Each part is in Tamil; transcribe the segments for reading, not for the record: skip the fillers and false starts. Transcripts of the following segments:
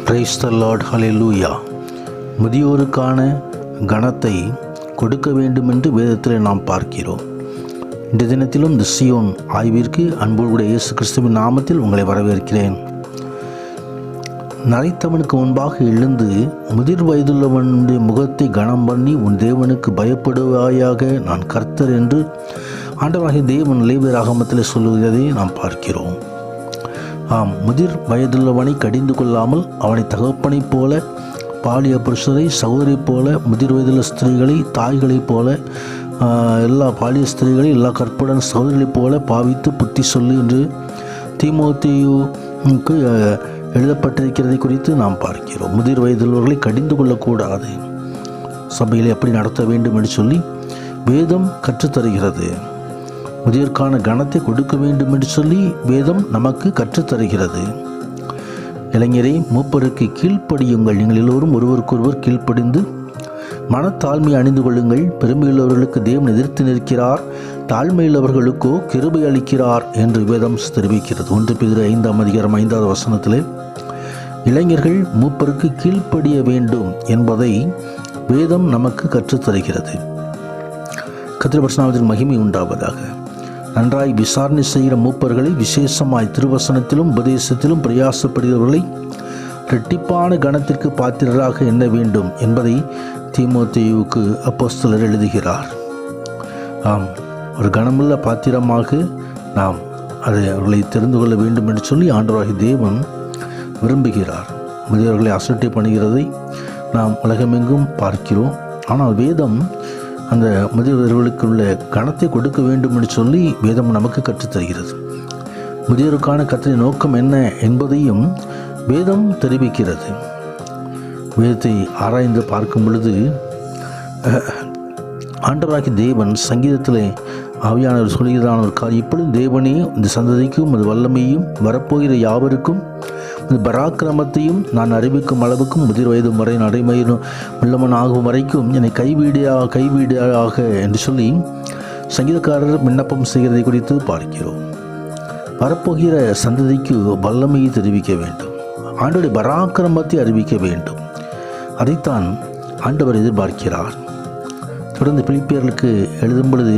பிரைஸ் தி லார்ட், ஹல்லேலூயா. முதியோருக்கான கனத்தை கொடுக்க வேண்டும் என்று வேதத்தில் நாம் பார்க்கிறோம். இந்த தினத்திலும் இந்த சியோன் ஆய்விற்கு அன்போடு இயேசு கிறிஸ்துவின் நாமத்தில் உங்களை வரவேற்கிறேன். நரைத்தவனுக்கு முன்பாக எழுந்து முதிர் வயதுள்ளவனுடைய முகத்தை கனம் பண்ணி உன் தேவனுக்கு பயப்படுவாயாக, நான் கர்த்தர் என்று ஆண்டவராகிய தேவன் லேவியராகமத்தில் சொல்லுவதை நாம் பார்க்கிறோம். ஆம், முதிர் வயதுள்ளவனை கடிந்து கொள்ளாமல் அவனை தகப்பனைப் போல, பாலிய புருஷரை சகோதரி போல, முதிர் வயதுள்ள ஸ்திரீகளை தாய்களைப் போல, எல்லா பாலிய ஸ்திரீகளை எல்லா கற்புடன் சகோதரிகளைப் போல பாவித்து புத்தி சொல்லு என்று தீமோத்தேயுவுக்கு எழுதப்பட்டிருக்கிறதை குறித்து நாம் பார்க்கிறோம். முதிர் வயதுள்ளவர்களை கடிந்து கொள்ளக்கூடாது, சபையில் எப்படி நடத்த வேண்டும் என்று சொல்லி வேதம் கற்றுத்தருகிறது. முதியோருக்கான கனத்தை கொடுக்க வேண்டும் என்று சொல்லி வேதம் நமக்கு கற்றுத்தருகிறது. இளைஞரை மூப்பருக்கு கீழ்ப்படியுங்கள், நீங்கள் எல்லோரும் ஒருவருக்கொருவர் கீழ்ப்படிந்து மனத்தாழ்மை அணிந்து கொள்ளுங்கள். பெருமையுள்ளவர்களுக்கு தேவன் எதிர்த்து நிற்கிறார், தாழ்மையுள்ளவர்களுக்கோ கிருபை அளிக்கிறார் என்று வேதம் தெரிவிக்கிறது. 1 பேதுரு 5ஆம் அதிகாரம் 5வது வசனத்திலே இளைஞர்கள் மூப்பருக்கு கீழ்ப்படிய வேண்டும் என்பதை வேதம் நமக்கு கற்றுத்தருகிறது. கர்த்தருடைய பரிசுத்த மகிமை உண்டாவதாக. நன்றாய் விசாரணை செய்கிற மூப்பர்களை, விசேஷமாய் திருவசனத்திலும் உபதேசத்திலும் பிரயாசப்படுகிறவர்களை இரட்டிப்பான கனத்திற்கு பாத்திரராக எண்ண வேண்டும் என்பதை தீமோத்தேயுவுக்கு அப்போஸ்தலர் எழுதுகிறார். ஆம், ஒரு கனமுள்ள பாத்திரமாக நாம் அவர்களை தெரிந்து கொள்ள வேண்டும் என்று சொல்லி ஆண்டவராகிய தேவன் விரும்புகிறார். முதியவர்களை அசட்டை பண்ணுகிறதை நாம் உலகமெங்கும் பார்க்கிறோம். ஆனால் வேதம் அந்த முதியவர்களுக்கு உள்ள கனத்தை கொடுக்க வேண்டும் என்று சொல்லி வேதம் நமக்கு கற்றுத்தருகிறது. முதியோருக்கான கர்த்தரின் நோக்கம் என்ன என்பதையும் வேதம் தெரிவிக்கிறது. வேதத்தை ஆராய்ந்து பார்க்கும் பொழுது ஆண்டவராகிய தேவன் சங்கீதத்திலே ஆவியானவர் சொல்கிறதான ஒரு காரியம், இப்பொழுதும் தேவனே இந்த சந்ததிக்கும் அது வல்லமையும் வரப்போகிற யாவருக்கும் இந்த பராக்கிரமத்தையும் நான் அறிவிக்கும் அளவுக்கும் முதிர் வயது வரை நடைமயிலும் உள்ளவன் ஆகும் வரைக்கும் என்னை கைவிடாக என்று சொல்லி சங்கீதக்காரர் விண்ணப்பம் செய்கிறதை குறித்து பார்க்கிறோம். வரப்போகிற சந்ததிக்கு வல்லமையை தெரிவிக்க வேண்டும், ஆண்டவருடைய பராக்கிரமத்தை அறிவிக்க வேண்டும். அதைத்தான் ஆண்டவர் எதிர்பார்க்கிறார். தொடர்ந்து பிலிப்பியர்களுக்கு எழுதும் பொழுது,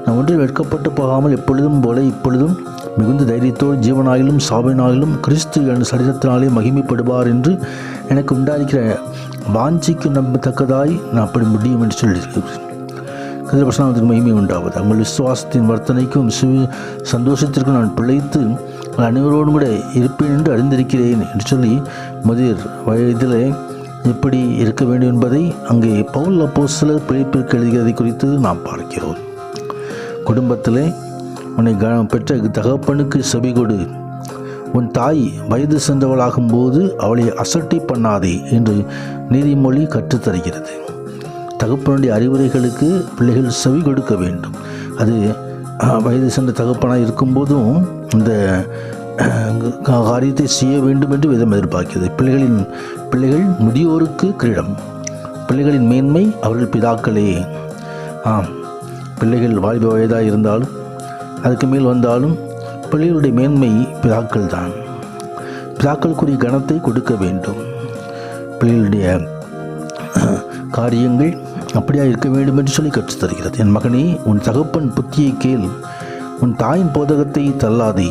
நான் ஒன்றில் வெட்கப்பட்டு போகாமல் எப்பொழுதும் போல இப்பொழுதும் மிகுந்த தைரியத்தோடு ஜீவனாயிலும் சாவினாயிலும் கிறிஸ்து என் சரீரத்தினாலே மகிமைப்படுவார் என்று எனக்கு உண்டாயிருக்கிற வாஞ்சிக்கு நம்பத்தக்கதாய் நான் அப்படி முடியும் என்று சொல்லியிருக்கிறேன். கதிரபசனத்துக்கு மகிமை உண்டாவது. உங்கள் விசுவாசத்தின் வர்த்தனைக்கும் சந்தோஷத்திற்கும் நான் பிழைத்து அனைவரோடும் கூட இருப்பேன் என்று அறிந்திருக்கிறேன் என்று சொல்லி முதிர் வயதில் எப்படி இருக்க வேண்டும் என்பதை அங்கே பவுல் அப்போஸ்தலர் பிழைப்பிற்கு எழுதுகிறதை குறித்து நாம் பார்க்கிறோம். குடும்பத்திலே உன்னை பெற்ற தகப்பனுக்கு செவி கொடு, உன் தாய் வயது சென்றவளாகும்போது அவளை அசட்டை பண்ணாதே என்று நீதிமொழி கற்றுத்தருகிறது. தகப்பனுடைய அறிவுரைகளுக்கு பிள்ளைகள் செவி கொடுக்க வேண்டும். அது வயது சென்ற தகப்பனாக இருக்கும்போதும் இந்த காரியத்தை செய்ய வேண்டும் என்று வேதம் எதிர்பார்க்கிறது. பிள்ளைகள் முதியோருக்கு கிரீடம், பிள்ளைகளின் மேன்மை அவர்கள் பிதாக்களே. ஆம், பிள்ளைகள் வாலிப வயதாக இருந்தாலும் அதுக்கு மேல் வந்தாலும் பிள்ளைகளுடைய மேன்மை பிதாக்கள் தான். பிதாக்களுக்குரிய கனத்தை கொடுக்க வேண்டும். பிள்ளைகளுடைய காரியங்கள் அப்படியா இருக்க வேண்டும் என்று சொல்லி கற்றுத்தருகிறது. என் மகனே, உன் தகப்பன் புத்தியை கேள், உன் தாயின் போதகத்தை தள்ளாதே.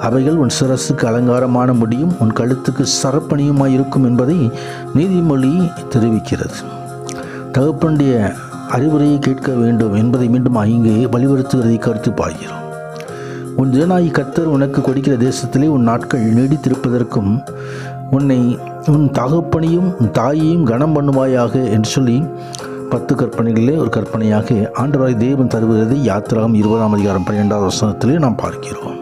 அவைகள் உன் சிரசுக்கு அலங்காரமான முடியும், உன் கழுத்துக்கு சரப்பணியுமாய் இருக்கும் என்பதை நீதிமொழி தெரிவிக்கிறது. தகப்பனுடைய அறிவுரையை கேட்க வேண்டும் என்பதை மீண்டும் இங்கே வலியுறுத்துவதை கருத்து பார்க்கிறோம். உன் தேவனாகிய கர்த்தர் உனக்கு கொடுக்கிற தேசத்திலே உன் நாட்கள் நீடித்திருப்பதற்கும் உன் தகப்பனையும் உன் தாயையும் கனம் பண்ணுவாயாக என்று சொல்லி 10 கற்பனைகளிலே ஒரு கற்பனையாக ஆண்டவராகிய தேவன் தருவதை யாத்திராகம் 20ஆம் அதிகாரம் 12வது வசனத்திலே நாம் பார்க்கிறோம்.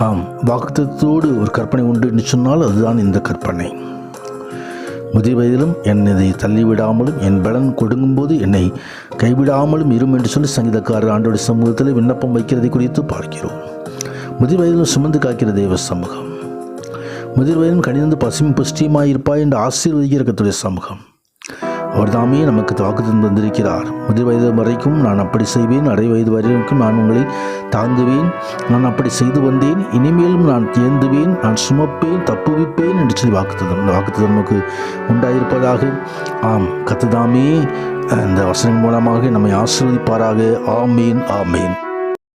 ஆம், வாக்குத்தத்தோடு ஒரு கற்பனை உண்டு என்று சொன்னால் அதுதான் இந்த கற்பனை. முதிர் வயதிலும் என்னை தள்ளிவிடாமலும் என் பலன் கொடுங்கும்போது என்னை கைவிடாமலும் இரும் என்று சொல்லி சங்கீதக்காரர் ஆண்டோடைய சமூகத்தில் விண்ணப்பம் வைக்கிறதை குறித்து பார்க்கிறோம். முதிர் வயதிலும் சுமந்து காக்கிற தேவ சமூகம், முதிர் வயதிலும் கனிந்து பசுமை புஷ்டியுமாய் இருப்பாய் என்று ஆசீர்வதிக்கிற கர்த்தருடைய சமூகம். அவர் தாமே நமக்கு வாக்குத்தத்தம் தந்திருக்கிறார். முதிர் வயது வரைக்கும் நான் அப்படி செய்வேன், அரை வயது வரைக்கும் நான் உங்களை தாங்குவேன், நான் அப்படி செய்து வந்தேன், இனிமேலும் நான் ஏந்துவேன், நான் சுமப்பேன், தப்புவிப்பேன் என்று சொல்லி வாக்குத்தத்தம். இந்த வாக்குத்தத்தம் நமக்கு உண்டாயிருப்பதாக. ஆம், கர்த்தர் தாமே இந்த வசனம் மூலமாக நம்மை ஆசீர்வதிப்பாராக. ஆமேன், ஆமேன்.